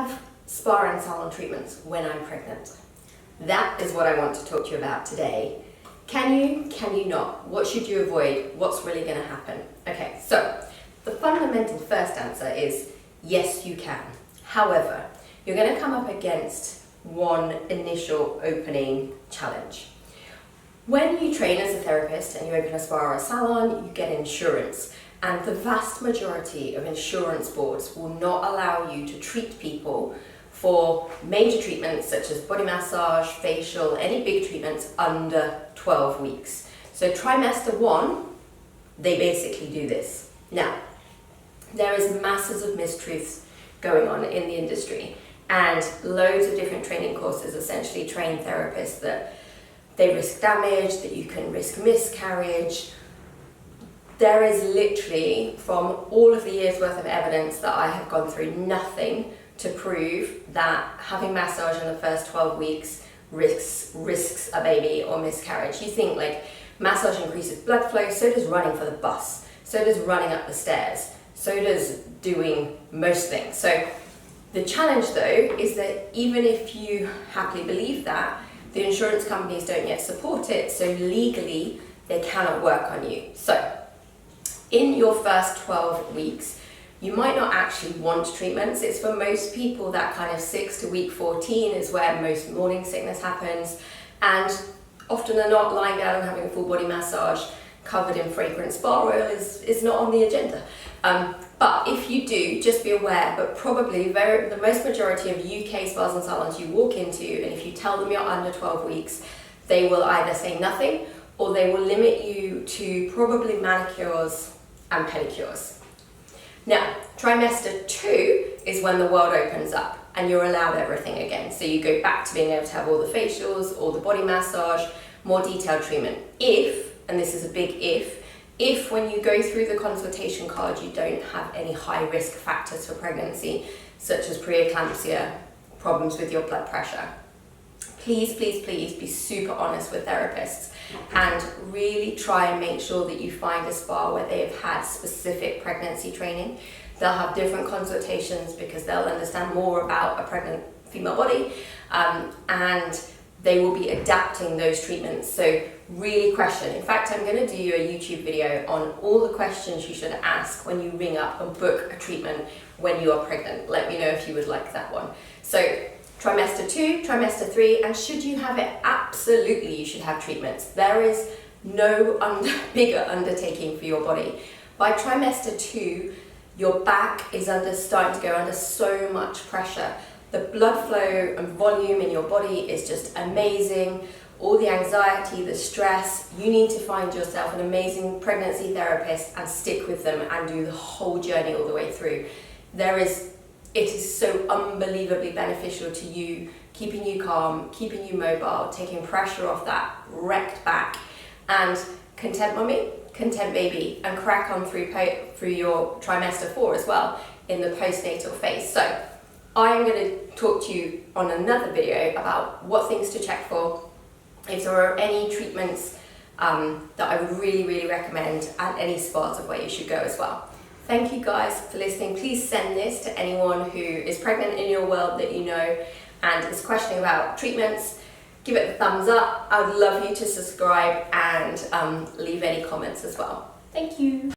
have spa and salon treatments when I'm pregnant? That is what I want to talk to you about today. Can you not? What should you avoid? What's really going to happen? Okay, so the fundamental first answer is yes, you can. However, you're going to come up against one initial opening challenge. When you train as a therapist and you open a spa or a salon, you get insurance. And the vast majority of insurance boards will not allow you to treat people for major treatments such as body massage, facial, any big treatments under 12 weeks. So trimester 1, they basically do this. Now, there is masses of mistruths going on in the industry, and loads of different training courses essentially train therapists that they risk damage, that you can risk miscarriage. There is literally, from all of the years worth of evidence that I have gone through, nothing to prove that having massage in the first 12 weeks risks a baby or miscarriage. You think like massage increases blood flow, so does running for the bus, so does running up the stairs, so does doing most things. So the challenge though is that even if you happily believe that, the insurance companies don't yet support it, so legally they cannot work on you. So in your first 12 weeks, you might not actually want treatments. It's for most people that kind of 6 to week 14 is where most morning sickness happens. And often they're not lying down and having a full body massage covered in fragrant spa oil is not on the agenda. But if you do, just be aware, but probably the most majority of UK spas and salons you walk into, and if you tell them you're under 12 weeks, they will either say nothing or they will limit you to probably manicures and pedicures. Now, trimester 2 is when the world opens up and you're allowed everything again. So you go back to being able to have all the facials, all the body massage, more detailed treatment. If, and this is a big if when you go through the consultation card you don't have any high risk factors for pregnancy, such as preeclampsia, problems with your blood pressure. Please, please, please be super honest with therapists and really try and make sure that you find a spa where they have had specific pregnancy training. They'll have different consultations because they'll understand more about a pregnant female body, and they will be adapting those treatments. So really question. In fact, I'm going to do a YouTube video on all the questions you should ask when you ring up and book a treatment when you are pregnant. Let me know if you would like that one. So trimester 2, trimester 3, and should you have it? Absolutely, you should have treatments. There is no bigger undertaking for your body. By trimester 2, your back is starting to go under so much pressure. The blood flow and volume in your body is just amazing. All the anxiety, the stress, you need to find yourself an amazing pregnancy therapist and stick with them and do the whole journey all the way through. It is so unbelievably beneficial to you, keeping you calm, keeping you mobile, taking pressure off that wrecked back, and content mommy, content baby, and crack on through your trimester 4 as well in the postnatal phase. So I am going to talk to you on another video about what things to check for, if there are any treatments that I would really, really recommend, and any spas of where you should go as well. Thank you guys for listening. Please send this to anyone who is pregnant in your world that you know and is questioning about treatments. Give it a thumbs up. I would love you to subscribe and leave any comments as well. Thank you.